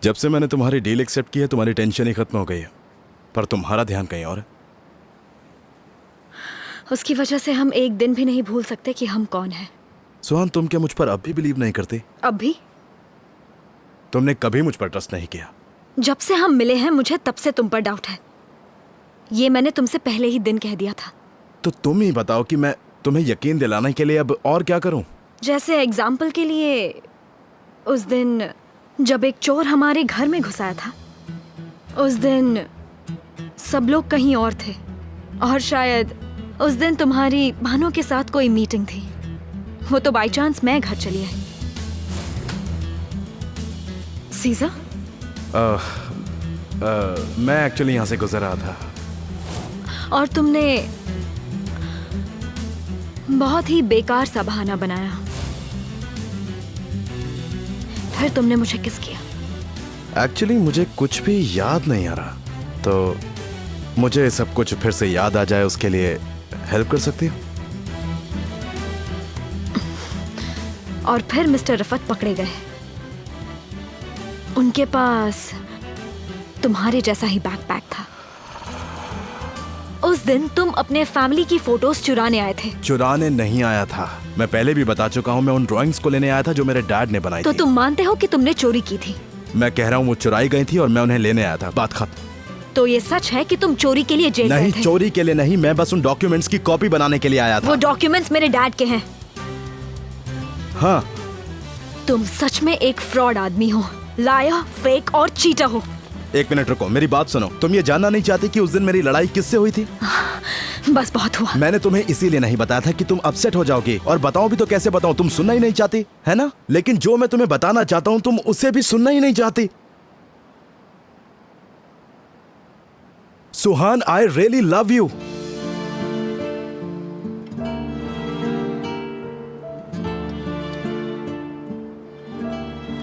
जब से मैंने तुम्हारी डील एक्सेप्ट की है तुम्हारी टेंशन ही खत्म हो गई है, पर तुम्हारा ध्यान कहीं और है। उसकी वजह से हम एक दिन भी नहीं भूल सकते कि हम कौन हैं। सुहान, तुम क्या मुझ पर अब भी बिलीव नहीं करती? अब भी? तुमने कभी मुझ पर ट्रस्ट नहीं किया। जब से हम मिले हैं मुझे तब से तुम पर डाउट है। ये मैंने तुमसे पहले ही दिन कह दिया था। तो तुम ही बताओ कि मैं तुम्हें यकीन दिलाने के लिए अब और क्या करूं? जैसे एग्जाम्पल के लिए, उस दिन जब एक चोर हमारे घर में घुस आया था, उस दिन सब लोग कहीं और थे, और शायद उस दिन तुम्हारी बहनों के साथ कोई मीटिंग थी। वो तो बाय चांस मैं घर चली आई। सीज़र? मैं एक्चुअली यहाँ से गुजर रहा था। और तुमने बहुत ही बेकार सा बहाना बनाया। फिर तुमने मुझे किस किया? एक्चुअली मुझे कुछ भी याद नहीं आ रहा, तो मुझे सब कुछ फिर से याद आ जाए उसके लिए हेल्प कर सकती हो? और फिर मिस्टर रफत पकड़े गए। उनके पास तुम्हारे जैसा ही बैकपैक था। उस दिन तुम अपने फैमिली की फोटोज चुराने आए थे। चुराने नहीं आया था, मैं पहले भी बता चुका हूँ। मैं उन ड्राइंग्स को लेने आया था जो मेरे डैड ने बनाई तो थी। तुम मानते हो कि तुमने चोरी की थी? मैं कह रहा हूँ वो चुराई गई थी और मैं उन्हें लेने आया था। बात खत्म। तो ये सच है कि तुम चोरी के लिए जेल गए नहीं, थे? चोरी के लिए नहीं, मैं बस उन डॉक्यूमेंट्स की कॉपी बनाने के लिए आया था। वो डॉक्यूमेंट्स मेरे डैड के हैं। हाँ। तुम सच में एक फ्रॉड आदमी हो, लायर, फेक और चीटर हो। एक मिनट रुको, मेरी बात सुनो। तुम ये जानना नहीं चाहती कि उस दिन मेरी लड़ाई किससे हुई थी? बस बहुत हुआ। मैंने तुम्हें इसीलिए नहीं बताया था कि तुम अपसेट हो जाओगी, और बताओ भी तो कैसे बताऊं? तुम सुनना ही नहीं चाहती, है ना? लेकिन जो मैं तुम्हें बताना चाहता हूं तुम उसे भी सुनना ही नहीं चाहती। सुहान, आई रियली लव यू।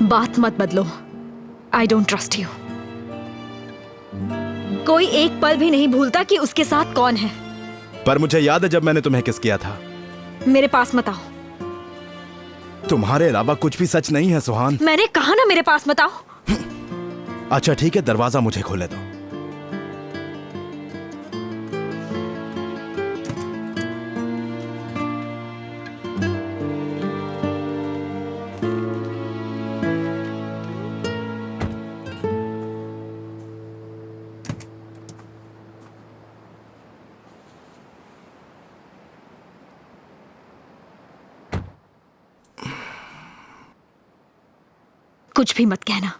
बात मत बदलो। I don't trust you. कोई एक पल भी नहीं भूलता कि उसके साथ कौन है। पर मुझे याद है जब मैंने तुम्हें किस किया था। मेरे पास मत आओ। तुम्हारे अलावा कुछ भी सच नहीं है सुहान। मैंने कहा ना मेरे पास मत आओ। अच्छा ठीक है, दरवाजा मुझे खोले दो। कुछ भी मत कहना।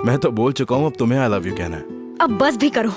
मैं तो बोल चुका हूं, अब तुम्हें आई लव यू कहना है। अब बस भी करो।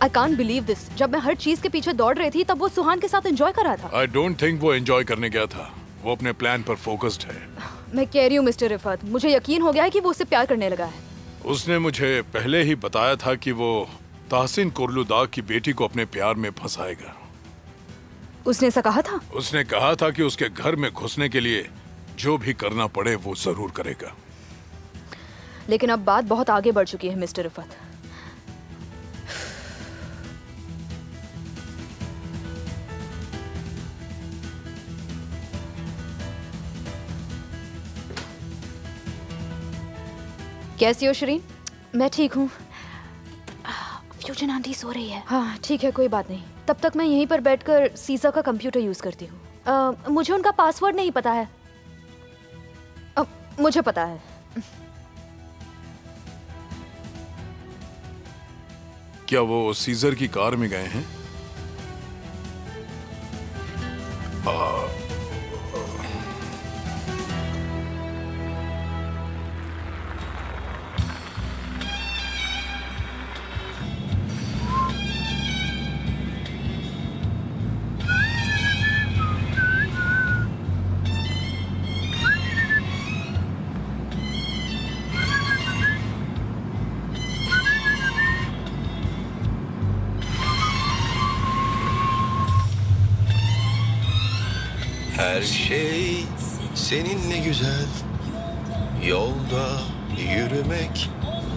I can't believe this. जब मैं हर चीज के पीछे दौड़ रही थी तब वो सुहान के साथ एंजॉय कर रहा था। I don't think वो एंजॉय करने गया था। वो अपने प्लान पर फोकस्ड है। मैं कह रही हूँ मिस्टर रिफत, मुझे यकीन हो गया है कि वो उससे प्यार करने लगा है। उसने मुझे पहले ही बताया था कि वो ताहसीन कुर्लुदाग की बेटी को अपने प्यार में फंसाएगा। उसने ऐसा कहा था? उसने कहा था कि उसके घर में घुसने के लिए जो भी करना पड़े वो जरूर करेगा। लेकिन अब बात बहुत आगे बढ़ चुकी है मिस्टर रिफत। कैसी हो शरीन? मैं ठीक हूँ। फ्यूजन आंटी सो रही है। हाँ ठीक है, कोई बात नहीं। तब तक मैं यहीं पर बैठकर सीसा का कंप्यूटर यूज करती हूँ। मुझे उनका पासवर्ड नहीं पता है। मुझे पता है। क्या वो सीजर की कार में गए हैं? Her şey seninle güzel. Yolda yürümek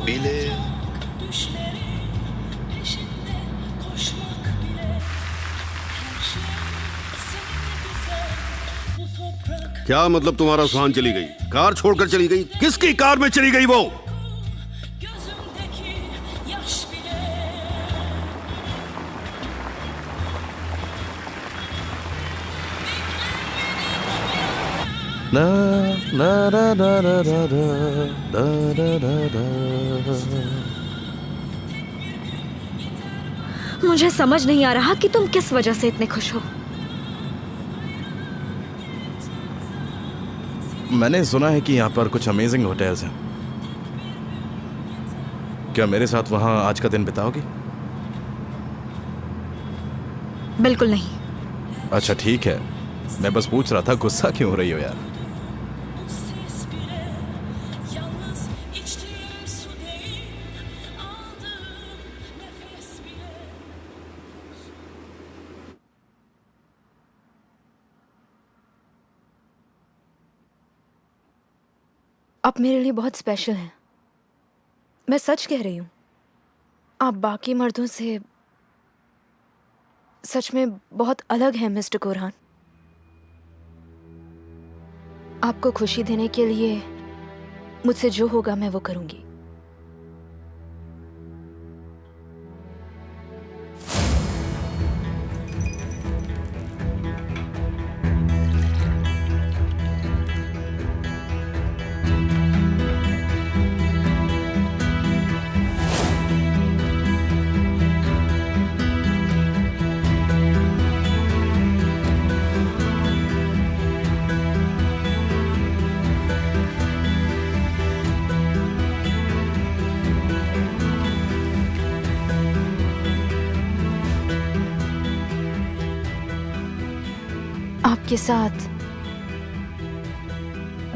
bile. क्या मतलब तुम्हारा सुहान चली गई? कार छोड़कर चली गई? किसकी कार में चली गई वो? ना ना ना ना ना ना ना ना ना ना। मुझे समझ नहीं आ रहा कि तुम किस वजह से इतने खुश हो। मैंने सुना है कि यहाँ पर कुछ अमेजिंग होटल्स हैं। क्या मेरे साथ वहाँ आज का दिन बिताओगे? बिल्कुल नहीं। अच्छा ठीक है, मैं बस पूछ रहा था, गुस्सा क्यों हो रही हो यार? आप मेरे लिए बहुत स्पेशल हैं। मैं सच कह रही हूँ। आप बाकी मर्दों से सच में बहुत अलग हैं मिस्टर कोरहान। आपको खुशी देने के लिए मुझसे जो होगा मैं वो करूंगी। आपके साथ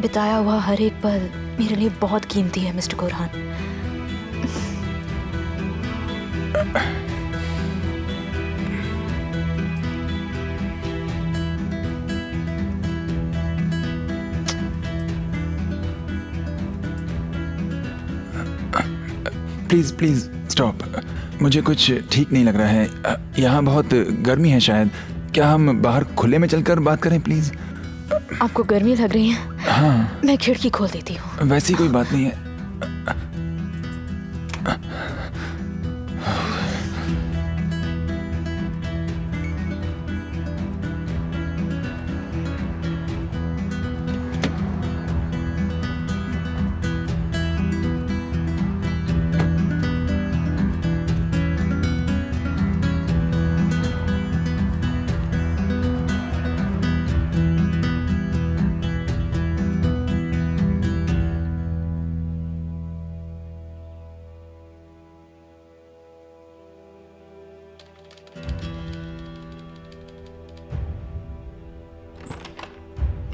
बिताया हुआ हर एक पल मेरे लिए बहुत कीमती है mister Korhan. Please please stop. मुझे कुछ ठीक नहीं लग रहा है। यहाँ बहुत गर्मी है शायद। क्या हम बाहर खुले में चलकर बात करें प्लीज़? आपको गर्मी लग रही है? हाँ। मैं खिड़की खोल देती हूँ। वैसी कोई बात नहीं है।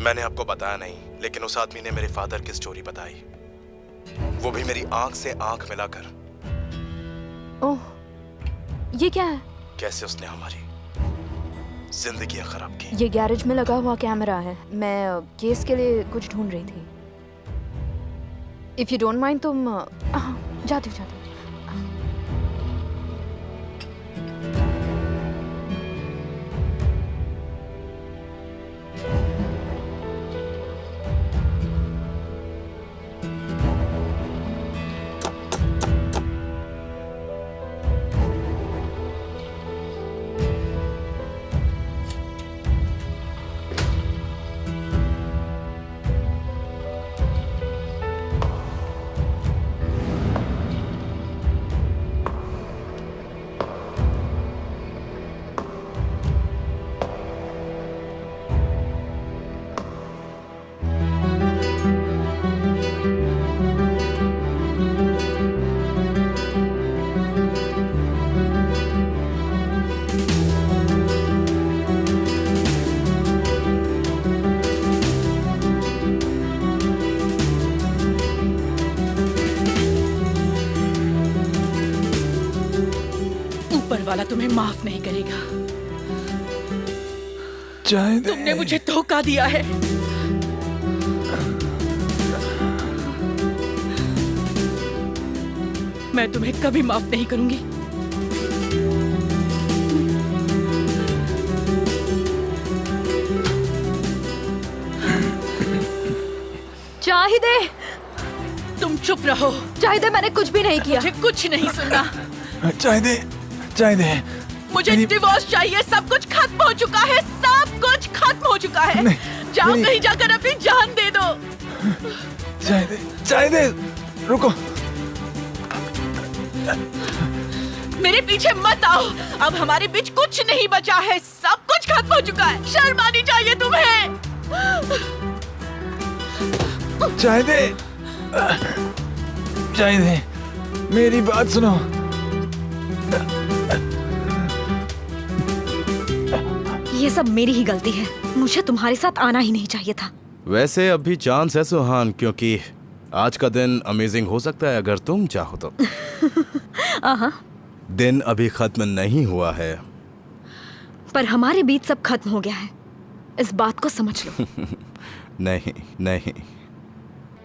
मैंने आपको बताया नहीं, लेकिन उस आदमी ने मेरे फादर की स्टोरी बताई, वो भी मेरी आंख से आंख मिलाकर। ओह, ये क्या है? कैसे उसने हमारी जिंदगियां खराब की। ये गैरेज में लगा हुआ कैमरा है। मैं केस के लिए कुछ ढूंढ रही थी। इफ यू डोंट माइंड तुम जाती हूँ। वाला तुम्हें माफ नहीं करेगा। चाय दे। तुमने मुझे धोखा दिया है। मैं तुम्हें कभी माफ नहीं करूंगी। चाहिदे, तुम चुप रहो। चाहिदे, मैंने कुछ भी नहीं किया। मुझे कुछ नहीं सुनना। चाय दे, चाय दे। मुझे मेरी- डिवोर्स चाहिए। सब कुछ खत्म हो चुका है। सब कुछ खत्म हो चुका है। जाओ मेरी- कहीं जाकर अपनी जान दे दो। चाय दे, चाय दे। रुको। मेरे पीछे मत आओ। अब हमारे बीच कुछ नहीं बचा है। सब कुछ खत्म हो चुका है। शर्म आनी चाहिए तुम्हें। चाय दे, चाय दे। मेरी बात सुनो। ये सब मेरी ही गलती है। मुझे तुम्हारे साथ आना ही नहीं चाहिए था। वैसे अभी चांस है सुहान, क्योंकि आज का दिन अमेजिंग हो सकता है अगर तुम चाहो तो। दिन अभी खत्म नहीं हुआ है। पर हमारे बीच सब खत्म हो गया है, इस बात को समझ लो। नहीं नहीं,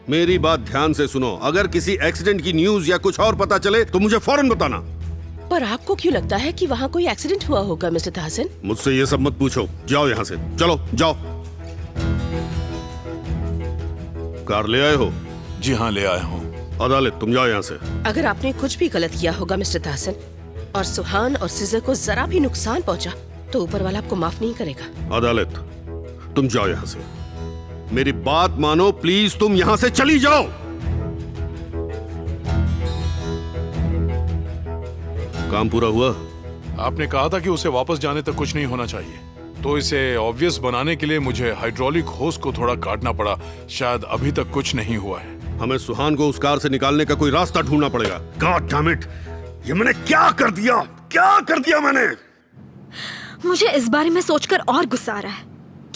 मेरी बात ध्यान से सुनो। अगर किसी एक्सीडेंट की न्यूज या कुछ और पता चले तो मुझे फौरन बताना। पर आपको क्यों लगता है कि वहाँ कोई एक्सीडेंट हुआ होगा मिस्टर तहसीन? मुझसे ये सब मत पूछो। जाओ यहाँ से, चलो जाओ। कार ले आए हो? जी हाँ, ले आया हूँ। अदालत, तुम जाओ यहाँ से। अगर आपने कुछ भी गलत किया होगा मिस्टर तहसीन और सुहान और सीजर को जरा भी नुकसान पहुंचा तो ऊपर वाला आपको माफ नहीं करेगा। अदालत, तुम जाओ यहाँ से। मेरी बात मानो प्लीज, तुम यहाँ से चली जाओ। काम पूरा हुआ? आपने कहा था कि उसे वापस जाने तक कुछ नहीं होना चाहिए, तो इसे ऑब्वियस बनाने के लिए मुझे हाइड्रोलिक होस को थोड़ा काटना पड़ा। शायद अभी तक कुछ नहीं हुआ है। हमें सुहान को उस कार से निकालने का कोई रास्ता ढूंढना पड़ेगा। गॉड डैम इट, ये मैंने क्या कर दिया? क्या कर दिया मैंने? मुझे इस बारे में सोचकर और गुस्सा आ रहा है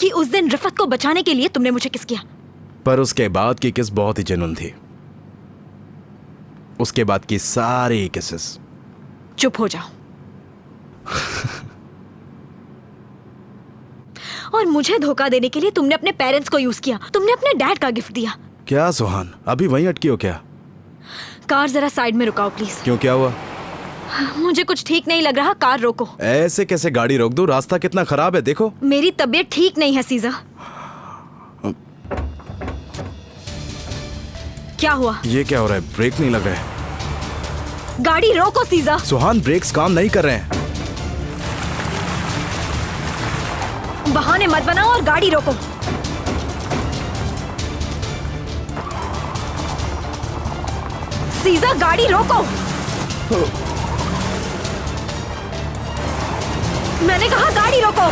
कि उस दिन रिफत को बचाने के लिए तुमने मुझे किस किया। पर उसके बाद की किस बहुत ही जुनून थी। उसके बाद की सारी किसेस। चुप हो जाओ। और मुझे धोखा देने के लिए तुमने अपने पेरेंट्स को यूज किया। तुमने अपने डैड का गिफ्ट दिया। क्या सुहान, अभी वहीं अटकी हो क्या? कार जरा साइड में रुकाओ प्लीज। क्यों, क्या हुआ? मुझे कुछ ठीक नहीं लग रहा। कार रोको। ऐसे कैसे गाड़ी रोक दूं? रास्ता कितना खराब है, देखो। मेरी तबीयत ठीक नहीं है सीजा। क्या हुआ? ये क्या हो रहा है? ब्रेक नहीं लग रहा है। गाड़ी रोको सीजा। सुहान, ब्रेक्स काम नहीं कर रहे हैं। बहाने मत बनाओ और गाड़ी रोको। सीजा, गाड़ी रोको। मैंने कहा गाड़ी रोको।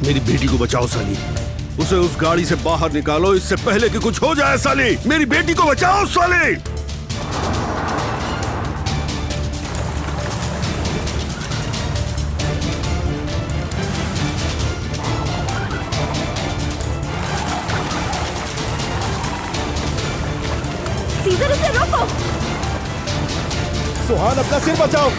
मेरी बेटी को बचाओ साली। उसे उस गाड़ी से बाहर निकालो इससे पहले कि कुछ हो जाए साली। मेरी बेटी को बचाओ साली। सीजर, उसे रोको। सुहान, अपना सिर बचाओ।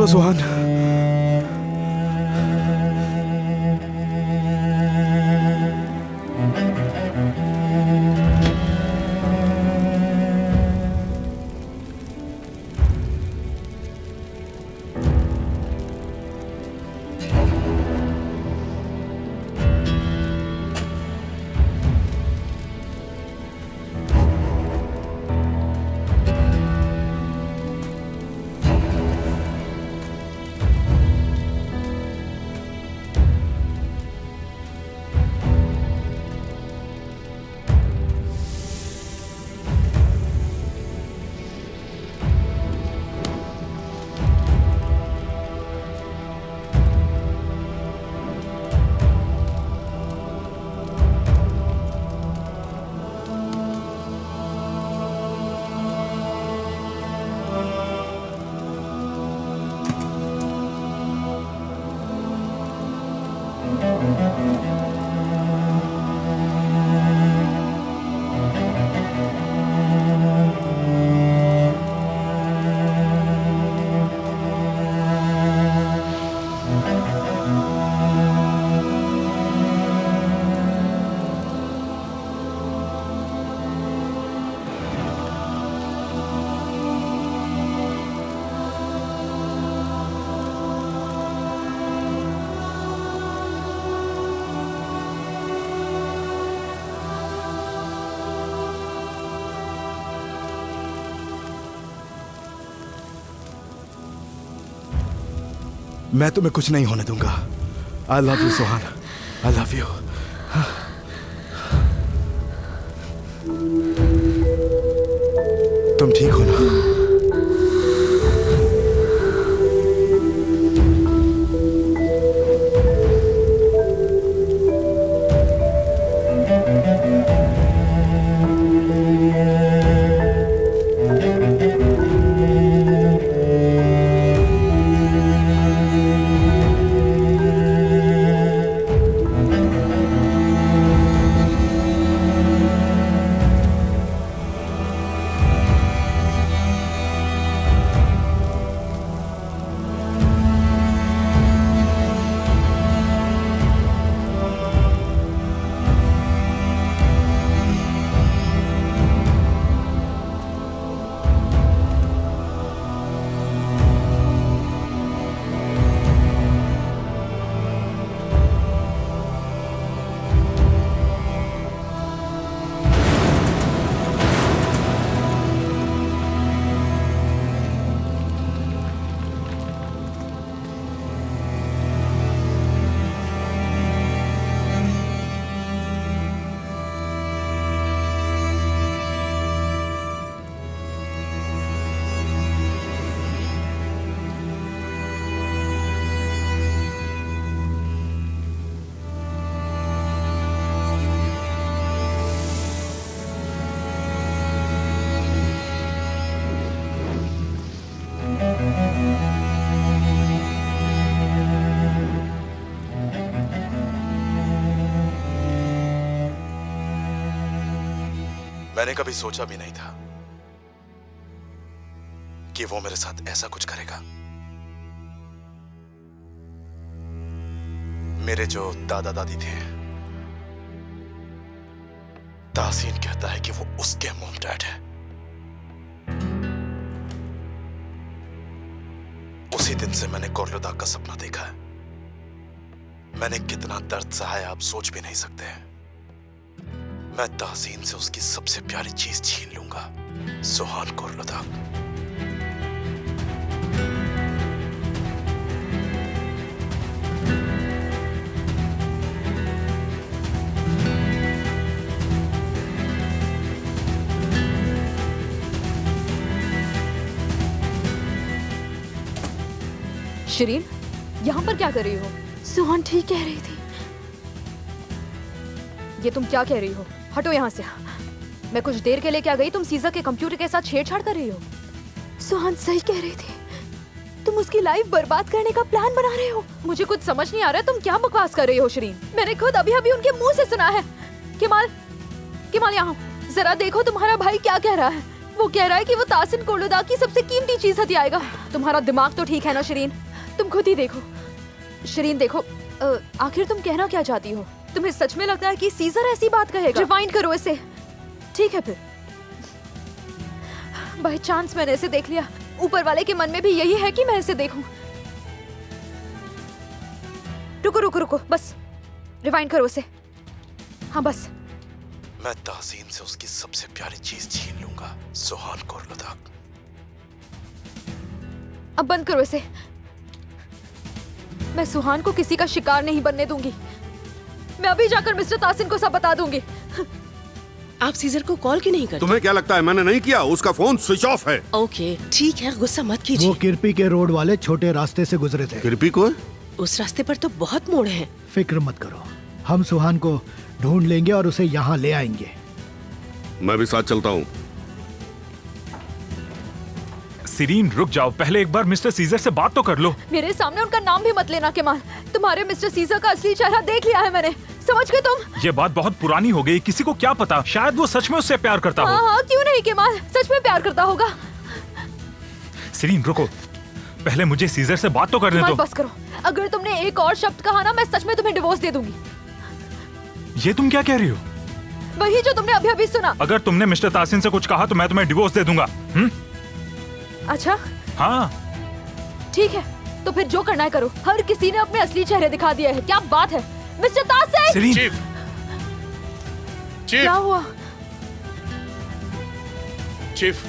डॉक्टर सुहान, मैं तुम्हें कुछ नहीं होने दूंगा। I love you Suhan, I love you. तुम ठीक हो ना? मैंने कभी सोचा भी नहीं था कि वो मेरे साथ ऐसा कुछ करेगा। मेरे जो दादा दादी थे, तासीन कहता है कि वो उसके मॉम डैड है। उसी दिन से मैंने कोर्लोदा का सपना देखा है। मैंने कितना दर्द सहा है आप सोच भी नहीं सकते। मैं तासीन से उसकी सबसे प्यारी चीज छीन लूंगा, सुहान कोर्लोदा। शिरीन, यहाँ पर क्या कर रही हो? सुहान ठीक कह रही थी। ये तुम क्या कह रही हो? हटो यहाँ से। मैं कुछ देर के लिए क्या गई, तुम सीजा के कंप्यूटर के साथ छेड़छाड़ कर रही हो। सुहान सही कह रही थी, तुम उसकी लाइफ बर्बाद करने का प्लान बना रहे हो। मुझे कुछ समझ नहीं आ रहा है, तुम क्या बकवास कर रही हो शिरीन। मैंने खुद अभी अभी उनके मुंह से सुना है। किमाल, किमाल यहाँ जरा देखो तुम्हारा भाई क्या कह रहा है। वो कह रहा है कि वो तासिन कोलुदा की सबसे कीमती चीज हथियाएगा आएगा। तुम्हारा दिमाग तो ठीक है ना शिरीन? तुम खुद ही देखो। शिरीन देखो, आखिर तुम कहना क्या चाहती हो? तुम्हें सच में लगता है कि सीजर ऐसी बात कहेगा? रिवाइंड करो इसे। ठीक है फिर, बाय चांस मैंने इसे देख लिया। ऊपर वाले के मन में भी यही है कि मैं इसे देखूं। रुको रुको रुको, बस रिवाइंड करो इसे। हाँ बस। मैं तहसीन से उसकी सबसे प्यारी चीज छीन लूंगा, सुहान कोरलुदाक। अब बंद करो इसे। मैं सुहान को किसी का शिकार नहीं बनने दूंगी। मैं अभी जाकर मिस्टर तासिन को सब बता दूंगी। आप सीजर को कॉल क्यों नहीं करते? तुम्हें क्या लगता है मैंने नहीं किया? उसका फोन स्विच ऑफ है। ओके ठीक है, गुस्सा मत कीजिए। वो किरपी के रोड वाले छोटे रास्ते से गुजरे थे। किरपी को? उस रास्ते पर तो बहुत मोड़ हैं। फिक्र मत करो, हम सुहान को ढूंढ लेंगे और उसे यहाँ ले आएंगे। मैं भी साथ चलता हूँ। सिरीन रुक जाओ, पहले एक बार मिस्टर सीजर से बात तो कर लो। मेरे सामने उनका नाम भी मत लेना केमाल। तुम्हारे मिस्टर सीजर का असली चेहरा देख लिया है मैंने, समझ गए तुम? ये बात बहुत पुरानी हो गई, किसी को क्या पता, शायद वो सच में उससे प्यार करता हो। हाँ, क्यों नहीं केमाल, सच में प्यार करता होगा। सिरीन रुको, पहले मुझे सीजर से बात तो करने दो। बस करो, अगर तुमने एक और शब्द कहा ना, मैं सच में तुम्हें डिवोर्स दे दूंगी। ये तुम क्या कह रही हो? वही जो तुमने अभी अभी सुना। अगर तुमने मिस्टर तासिन से कुछ कहा तो मैं तुम्हें डिवोर्स दे दूंगा। अच्छा हाँ ठीक है, तो फिर जो करना है करो। हर किसी ने अपने असली चेहरे दिखा दिए हैं। क्या बात है मिस्टर तासिन? सिरीन। चीफ, क्या हुआ? चीफ,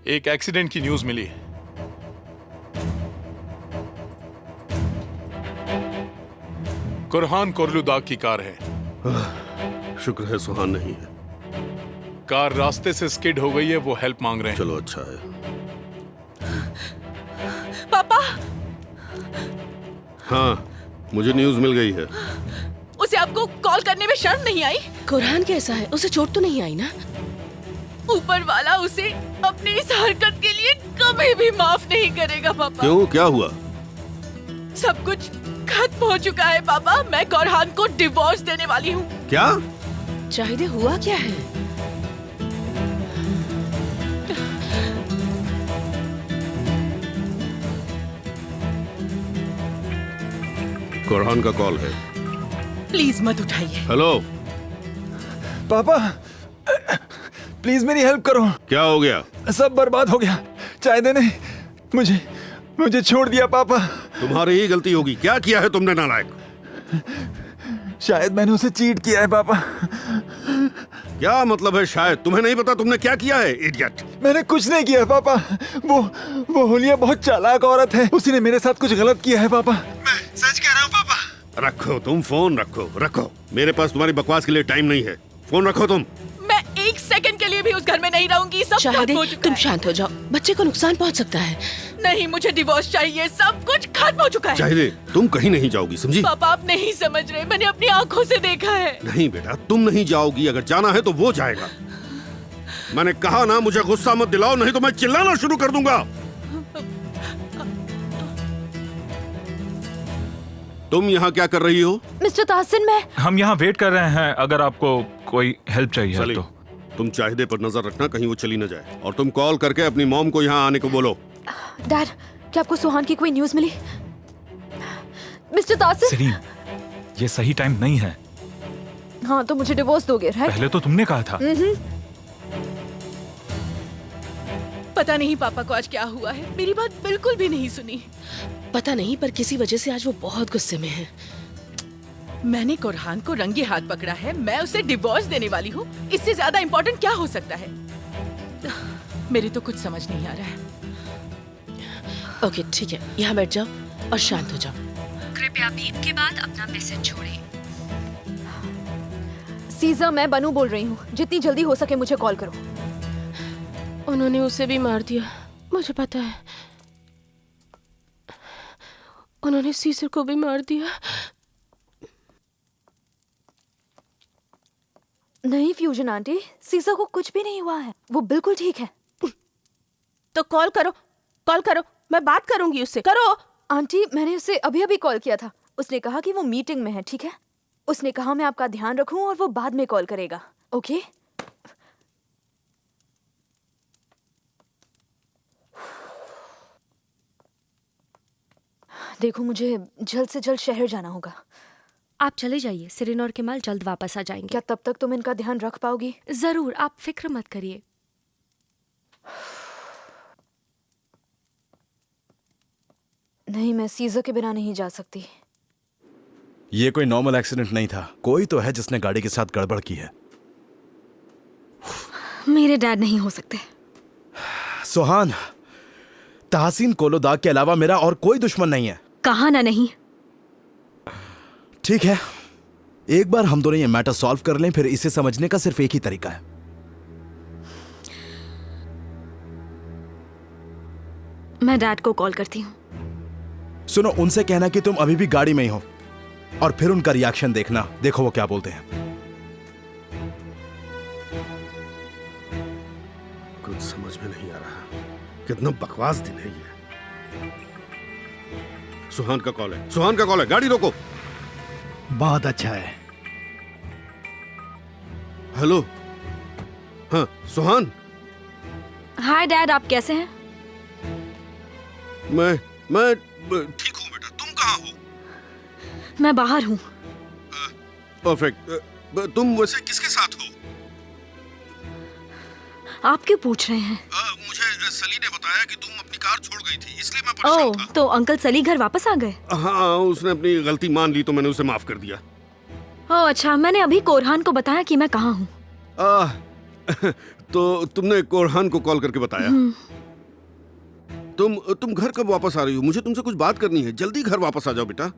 एक एक्सीडेंट की न्यूज मिली है। कुरहान कोरलुदाक की कार है। शुक्र है सुहान नहीं है। कार रास्ते से स्किड हो गई है, वो हेल्प मांग रहे हैं। चलो अच्छा है। पापा, हाँ, मुझे न्यूज मिल गई है। उसे आपको कॉल करने में शर्म नहीं आई? कुरान कैसा है, उसे चोट तो नहीं आई ना? ऊपर वाला उसे अपनी इस हरकत के लिए कभी भी माफ नहीं करेगा पापा। क्यों, क्या हुआ? सब कुछ खत्म हो चुका है पापा। मैं कुरहान को डिवोर्स देने वाली हूँ। क्या? चाहिए हुआ क्या है? कुरहान का कॉल है। प्लीज मत उठाइए। हेलो पापा, प्लीज मेरी हेल्प करो। क्या हो गया? सब बर्बाद हो गया। चाहते ने मुझे छोड़ दिया पापा। तुम्हारी ही गलती होगी। क्या किया है तुमने नालायक? शायद मैंने उसे चीट किया है पापा। क्या मतलब है शायद? तुम्हें नहीं पता तुमने क्या किया है, इडियट? मैंने कुछ नहीं किया पापा। वो होलिया बहुत चालाक औरत है, उसी ने मेरे साथ कुछ गलत किया है पापा। मैं सच कह रहा हूँ पापा। रखो तुम फोन, रखो। मेरे पास तुम्हारी बकवास के लिए टाइम नहीं है। फोन रखो तुम। मैं एक सेकंड के लिए भी उस घर में नहीं रहूंगी। सब खत्म हो चुका है। तुम शांत हो जाओ, बच्चे को नुकसान पहुंच सकता है। नहीं, मुझे डिवोर्स चाहिए। सब कुछ खत्म हो चुका है। चाहिए, तुम कहीं नहीं जाओगी, समझी? पापा आप नहीं समझ रहे, मैंने अपनी आंखों से देखा है। नहीं बेटा, तुम नहीं जाओगी। अगर जाना है तो वो जाएगा। मैंने कहा ना, मुझे गुस्सा मत दिलाओ, नहीं तो मैं चिल्लाना शुरू कर दूंगा। तुम यहाँ क्या कर रही हो? मिस्टर तासिन, मैं हम यहाँ वेट कर रहे हैं, अगर आपको कोई हेल्प चाहिए सली, तो। तुम चाहिए पर नजर रखना, कहीं वो चली न जाए। और तुम कॉल करके अपनी मॉम को यहाँ आने को बोलो। डैड, क्या आपको सुहान की कोई न्यूज मिली? मिस्टर तासिन। सिरीन, ये सही टाइम नहीं है। हाँ, तो मुझे डिवोर्स दोगे, राइट? पहले तो तुमने कहा था। पता नहीं पापा को आज क्या हुआ है, मेरी बात बिल्कुल भी नहीं सुनी। पता नहीं, पर किसी वजह से आज वो बहुत गुस्से में है। मैंने कुरहान को रंगे हाथ पकड़ा है, मैं उसे डिवोर्स देने वाली हूँ। इससे ज्यादा इम्पोर्टेंट क्या हो सकता है? मेरी तो कुछ समझ नहीं आ रहा है। ओके ठीक है, यहाँ बैठ जाओ और शांत हो जाओ। कृपया बीप के बाद अपना मैसेज छोड़ें। सीजर, मैं बनू बोल रही हूँ। जितनी जल्दी हो सके मुझे कॉल करो। उन्होंने उसे भी मार दिया, मुझे पता है। उन्होंने सीजर को भी मार दिया। नहीं फ्यूजन आंटी, सीजर को कुछ भी नहीं हुआ है, वो बिल्कुल ठीक है। तो कॉल करो, मैं बात करूंगी उससे। करो। आंटी, मैंने उसे अभी अभी कॉल किया था। उसने कहा कि वो मीटिंग में है, ठीक है? उसने कहा मैं आपका ध्यान रखूं और वो बाद में कॉल करेगा। ओके। देखो मुझे जल्द से जल्द शहर जाना होगा। आप चले जाइए, सिरिन और केमाल जल्द वापस आ जाएंगे। क्या तब तक तुम इनका ध्यान रख पाओगी? जरूर, आप फिक्र मत करिए। नहीं, मैं सीजर के बिना नहीं जा सकती। ये कोई नॉर्मल एक्सीडेंट नहीं था, कोई तो है जिसने गाड़ी के साथ गड़बड़ की है। मेरे डैड नहीं हो सकते। सुहान, तहसीन कोलोदाग के अलावा मेरा और कोई दुश्मन नहीं है। कहा ना नहीं। ठीक है, एक बार हम दोनों ये मैटर सॉल्व कर लें, फिर इसे समझने का सिर्फ एक ही तरीका है। मैं डैड को कॉल करती हूँ। सुनो, उनसे कहना कि तुम अभी भी गाड़ी में ही हो और फिर उनका रिएक्शन देखना। देखो वो क्या बोलते हैं। कुछ समझ में नहीं आ रहा, कितना बकवास दिन है ये। सुहान का कॉल है, सुहान का कॉल है, गाड़ी रोको। बहुत अच्छा है। हेलो, हाँ सुहान। हाय डैड, आप कैसे हैं? मैं ठीक हूँ बेटा, तुम कहाँ हो? मैं बाहर हूँ। परफेक्ट। तुम वैसे किसके साथ हो? आप क्यों पूछ रहे हैं? मुझे सली ने बताया कि तुम अपनी कार छोड़ गई थी, इसलिए मैं परेशान था। तो अंकल सली घर वापस आ गए? हाँ, उसने अपनी गलती मान ली तो मैंने उसे माफ कर दिया। ओह अच्छा, मैंने अभी कोरहान को बताया कि मैं कहाँ हूँ। तो तुमने कोरहान को कॉल करके बताया? तुम घर कब वापस आ रही हो? मुझे तुमसे कुछ बात करनी है, जल्दी घर वापस आ जाओ बेटा।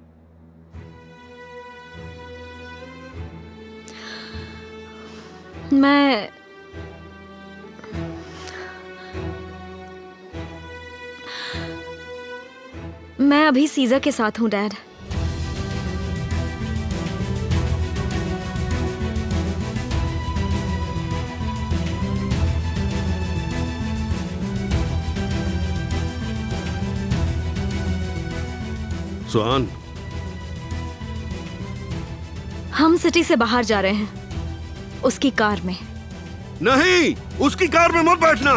मैं अभी सीजर के साथ हूँ डैड। सुहान, हम सिटी से बाहर जा रहे हैं, उसकी कार में। नहीं, उसकी कार में मत बैठना।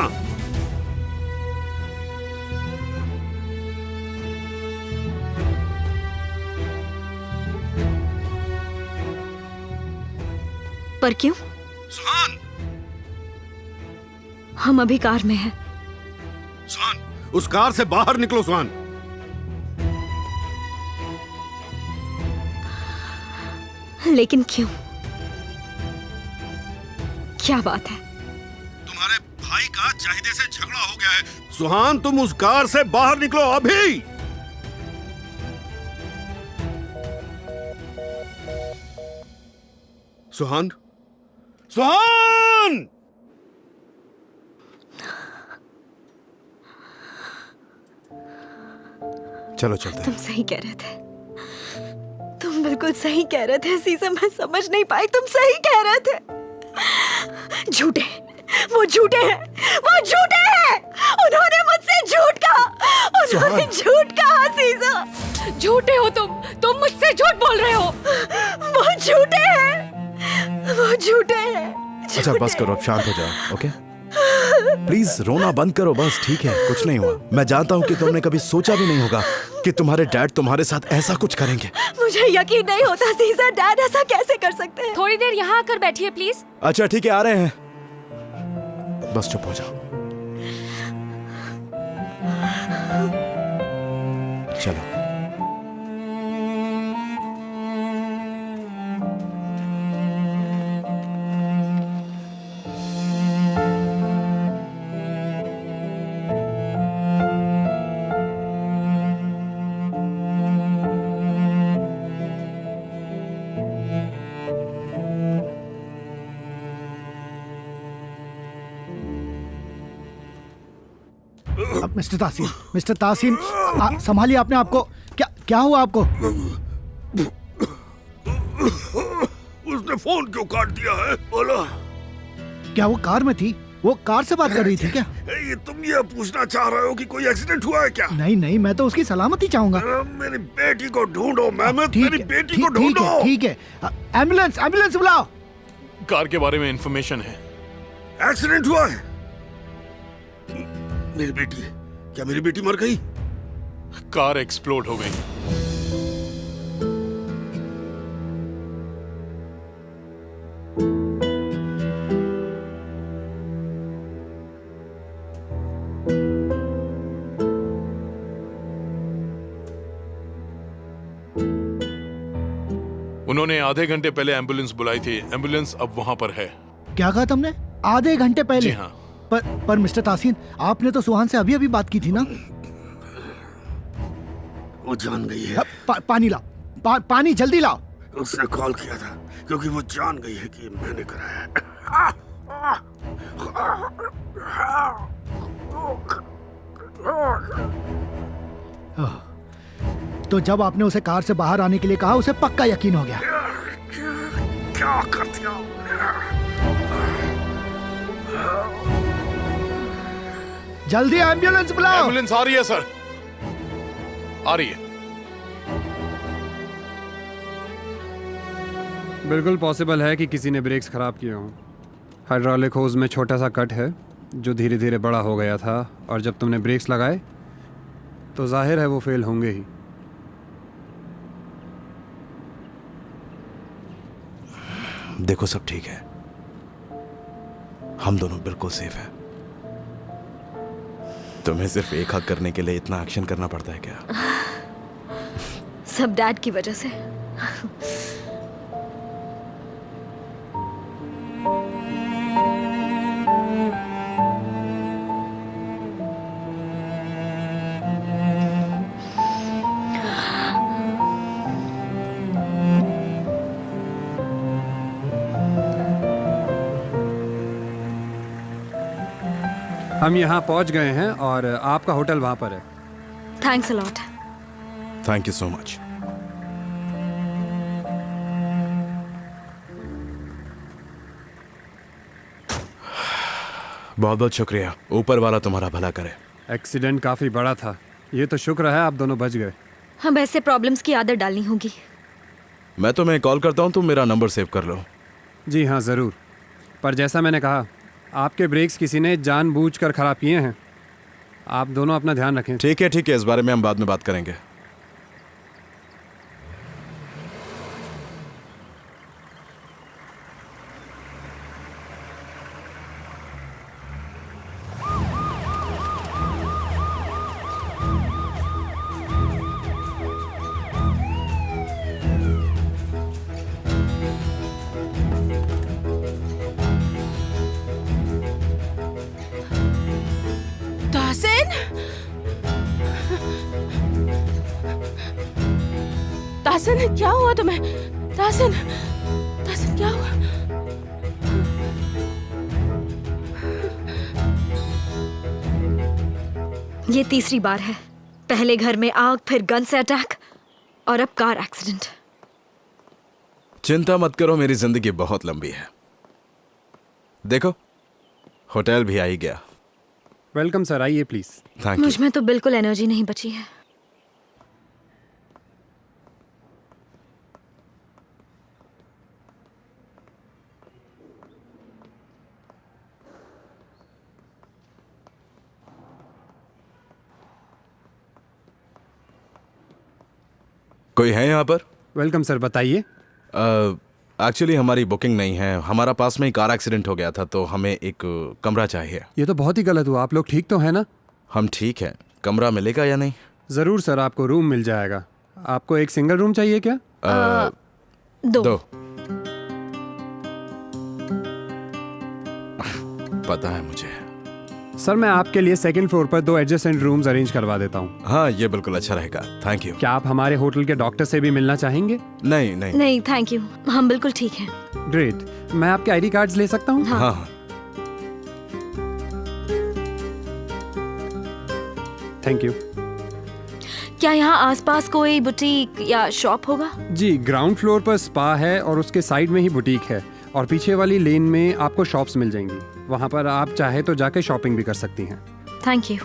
पर क्यों? सुहान, हम अभी कार में हैं। सुहान, उस कार से बाहर निकलो सुहान। लेकिन क्यों? क्या बात है? तुम्हारे भाई का जाहिदे से झगड़ा हो गया है। सुहान, तुम उस कार से बाहर निकलो अभी। सुहान, सुहान! चलो चलते हैं। तुम सही कह रहे थे, तुम बिल्कुल सही कह रहे थे सीजर, मैं समझ नहीं पाई, तुम सही कह रहे थे। झूठे, वो झूठे हैं, वो झूठे हैं। उन्होंने मुझसे झूठ कहा, उन्होंने झूठ कहा सीजर। झूठे हो तुम मुझसे झूठ बोल रहे हो। वो झूठे हैं, वो झूठे हैं। अच्छा बस करो, अब शांत हो जाओ, ओके? प्लीज रोना बंद करो बस, ठीक है? कुछ नहीं हुआ। मैं जानता हूँ कि तुमने कभी सोचा भी नहीं होगा कि तुम्हारे डैड तुम्हारे साथ ऐसा कुछ करेंगे। मुझे यकीन नहीं होता सीजर, डैड ऐसा कैसे कर सकते हैं? थोड़ी देर यहाँ आकर बैठिए प्लीज। अच्छा ठीक है, आ रहे हैं। बस चुप हो जाओ। चलो। मिस्टर तासीन, संभालिए अपने आप को। क्या हुआ आपको? उसने फोन क्यों काट दिया है? बोलो। क्या वो कार में थी? वो कार से बात कर रही थी क्या? तुम ये पूछना चाह रहे हो कि कोई एक्सीडेंट हुआ है क्या? नहीं, मैं तो उसकी सलामती चाहूंगा। मेरी बेटी को ढूंढो मेहमद, मेरी बेटी को ढूंढो। ठीक है, एम्बुलेंस बुलाओ। कार के बारे में इंफॉर्मेशन है। एक्सीडेंट हुआ है। मेरी बेटी, क्या मेरी बेटी मर गई? कार एक्सप्लोड हो गई। उन्होंने आधे घंटे पहले एम्बुलेंस बुलाई थी। एम्बुलेंस अब वहां पर है। क्या कहा तुमने? आधे घंटे पहले? जी हाँ। पर मिस्टर तासीन, आपने तो सुहान से अभी अभी बात की थी ना? वो जान गई है। पानी लाओ, पानी जल्दी लाओ। उसने कॉल किया था क्योंकि वो जान गई है कि मैंने कराया ओह, तो जब आपने उसे कार से बाहर आने के लिए कहा, उसे पक्का यकीन हो गया। क्या कर दिया? जल्दी एम्बुलेंस बुलाओ। एम्बुलेंस आ रही है सर, आ रही है। बिल्कुल पॉसिबल है कि किसी ने ब्रेक्स खराब किए हों। हाइड्रोलिक होज में छोटा सा कट है जो धीरे धीरे बड़ा हो गया था, और जब तुमने ब्रेक्स लगाए तो जाहिर है वो फेल होंगे ही। देखो सब ठीक है, हम दोनों बिल्कुल सेफ हैं। तुम्हें सिर्फ एक हक करने के लिए इतना एक्शन करना पड़ता है क्या? सब डैड की वजह से। हम यहाँ पहुँच गए हैं और आपका होटल वहाँ पर है। Thanks a lot. Thank you so much. बहुत बहुत शुक्रिया। ऊपर वाला तुम्हारा भला करे। एक्सीडेंट काफ़ी बड़ा था, ये तो शुक्र है आप दोनों बच गए। हम ऐसे प्रॉब्लम्स की आदत डालनी होगी। मैं तुम्हें कॉल करता हूँ, तुम मेरा नंबर सेव कर लो। जी हाँ ज़रूर, पर जैसा मैंने कहा, आपके ब्रेक्स किसी ने जानबूझकर ख़राब किए हैं। आप दोनों अपना ध्यान रखें। ठीक है, इस बारे में हम बाद में बात करेंगे। ताहसिन, ताहसिन क्या हुआ तुम्हें? ताहसिन, ताहसिन क्या हुआ? ये तीसरी बार है। पहले घर में आग, फिर गन से अटैक, और अब कार एक्सीडेंट। चिंता मत करो, मेरी जिंदगी बहुत लंबी है। देखो, होटल भी आ ही गया। वेलकम सर, आइए प्लीज़। Thank you. मुझ में तो बिल्कुल एनर्जी नहीं बची है। कोई है यहाँ पर? वेलकम सर, बताइए। एक्चुअली हमारी बुकिंग नहीं है। हमारा पास में ही कार एक्सीडेंट हो गया था, तो हमें एक कमरा चाहिए। ये तो बहुत ही गलत हुआ। आप लोग ठीक तो हैं ना? हम ठीक हैं। कमरा मिलेगा या नहीं? ज़रूर सर, आपको रूम मिल जाएगा। आपको एक सिंगल रूम चाहिए क्या? दो। पता है मुझे। सर, मैं आपके लिए सेकंड फ्लोर पर 2 एडजेसेंट रूम्स अरेंज करवा देता हूँ। हाँ, ये बिल्कुल अच्छा रहेगा। Thank you. क्या आप हमारे होटल के डॉक्टर से भी मिलना चाहेंगे? नहीं नहीं नहीं, थैंक यू, हम बिल्कुल ठीक हैं। ग्रेट। मैं आपके आईडी कार्ड्स ले सकता हूँ? हाँ। हाँ। Thank you. क्या यहाँ आसपास कोई बुटीक या शॉप होगा? जी, ग्राउंड फ्लोर पर स्पा है और उसके साइड में ही बुटीक है, और पीछे वाली लेन में आपको शॉप्स मिल जाएंगी। वहाँ पर आप चाहे तो जाके शॉपिंग भी कर सकती हैं। Thank you.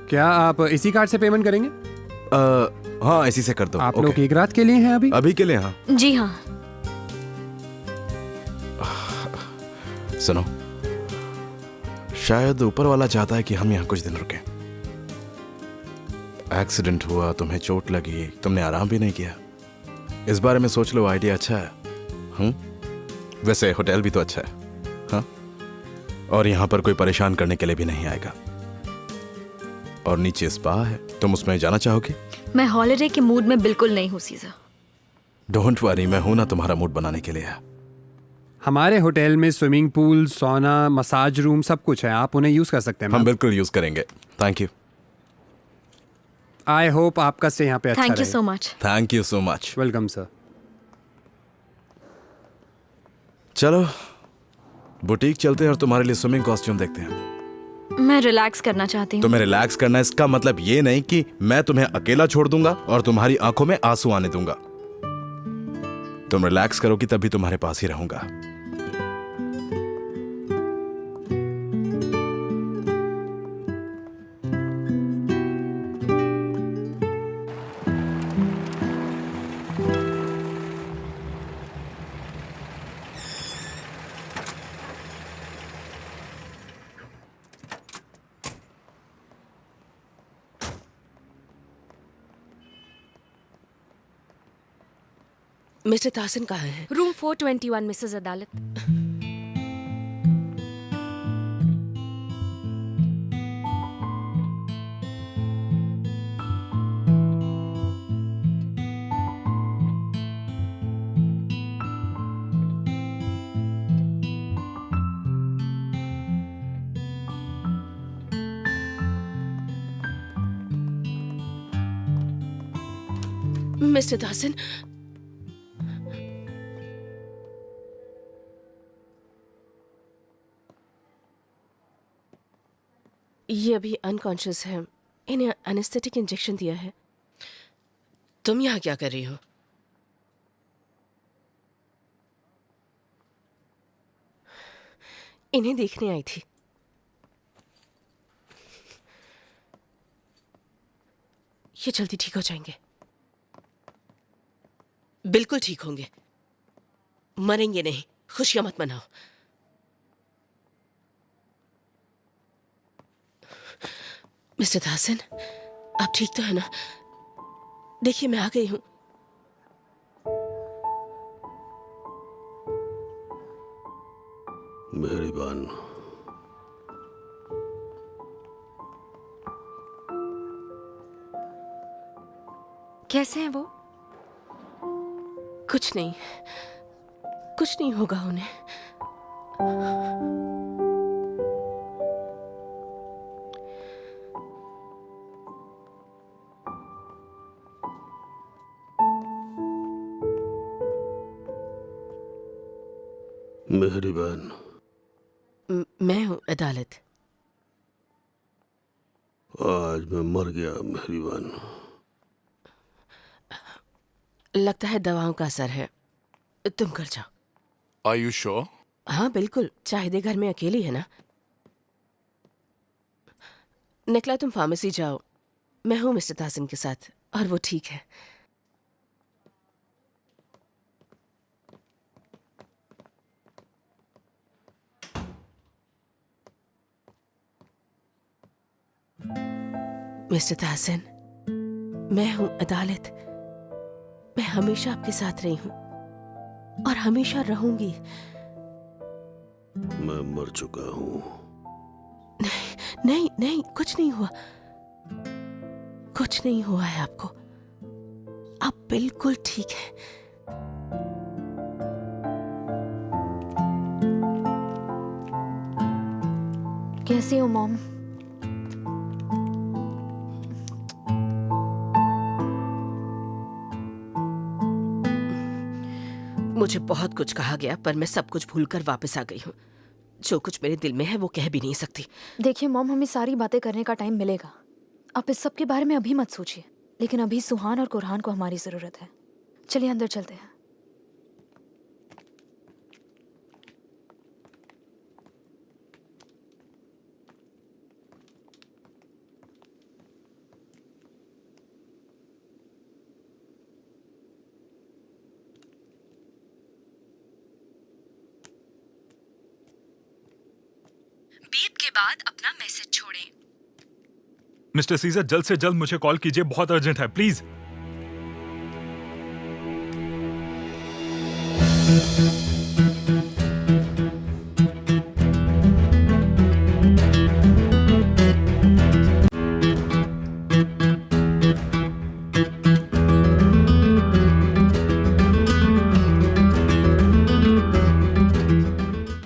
क्या आप इसी कार्ड से पेमेंट करेंगे? हाँ, इसी से कर दो। आप लोग एक रात के लिए हैं अभी? अभी के लिए हाँ। जी हाँ। सुनो, शायद ऊपर वाला चाहता है कि हम यहाँ कुछ दिन रुकें। एक्सीडेंट हुआ, तुम्हें चोट लगी, तुमने आराम भी नहीं किया। इस बारे में सोच लो, आइडिया अच्छा है। वैसे होटल भी तो अच्छा है। हाँ, और यहाँ पर कोई परेशान करने के लिए भी नहीं आएगा। और नीचे स्पा है, तुम उसमें जाना चाहोगे? मैं हॉलिडे के मूड में बिल्कुल नहीं हूँ सीजर। डोंट वरी, मैं हूं ना तुम्हारा मूड बनाने के लिए। हमारे होटल में स्विमिंग पूल, सोना, मसाज रूम सब कुछ है, आप उन्हें यूज कर सकते हैं। हम बिल्कुल यूज करेंगे। Thank you. आई होप आपका स्टे यहाँ पे अच्छा थैंक यू रहे। So much. Thank you so much. Welcome sir. चलो बुटीक चलते हैं और तुम्हारे लिए स्विमिंग कॉस्ट्यूम देखते हैं। मैं रिलैक्स करना चाहती हूँ। तुम्हें रिलैक्स करना है, इसका मतलब ये नहीं कि मैं तुम्हें अकेला छोड़ दूंगा और तुम्हारी आंखों में आंसू आने दूंगा। तुम रिलैक्स करोगी तभी तुम्हारे पास ही रहूंगा। मिस्टर ताहसिन कहाँ है? रूम 421 मिसेस अदालत। मिस्टर ताहसिन, ये अभी अनकॉन्शियस है, इन्हें एनेस्थेटिक इंजेक्शन दिया है। तुम यहाँ क्या कर रही हो? इन्हें देखने आई थी। ये जल्दी ठीक हो जाएंगे, बिल्कुल ठीक होंगे, मरेंगे नहीं। खुशियां मत मनाओ। मिस्टर ताहसिन, आप ठीक तो है ना? देखिए मैं आ गई हूं। मेहरबान। कैसे हैं वो? कुछ नहीं, कुछ नहीं होगा उन्हें। मेहरबान। मैं हूं अदालत। आज मैं मर गया मेहरबान। लगता है दवाओं का असर है, तुम घर जाओ। Are you sure? हाँ बिल्कुल, चाहिदे घर में अकेली है ना। निकला, तुम फार्मेसी जाओ, मैं हूं मिस्टर ताहसिन के साथ और वो ठीक है। मिस्टर ताहसिन, मैं हूं अदालत। मैं हमेशा आपके साथ रही हूं और हमेशा रहूंगी। मैं मर चुका हूं। नहीं नहीं, कुछ नहीं हुआ, कुछ नहीं हुआ है आपको। आप बिल्कुल ठीक है। कैसी हो मॉम? मुझे बहुत कुछ कहा गया पर मैं सब कुछ भूलकर वापस आ गई हूँ। जो कुछ मेरे दिल में है वो कह भी नहीं सकती। देखिए मॉम, हमें सारी बातें करने का टाइम मिलेगा। आप इस सब के बारे में अभी मत सोचिए, लेकिन अभी सुहान और कुरहान को हमारी जरूरत है। चलिए अंदर चलते हैं। बाद अपना मैसेज छोड़ें। मिस्टर सीजर, जल्द से जल्द मुझे कॉल कीजिए, बहुत अर्जेंट है, प्लीज।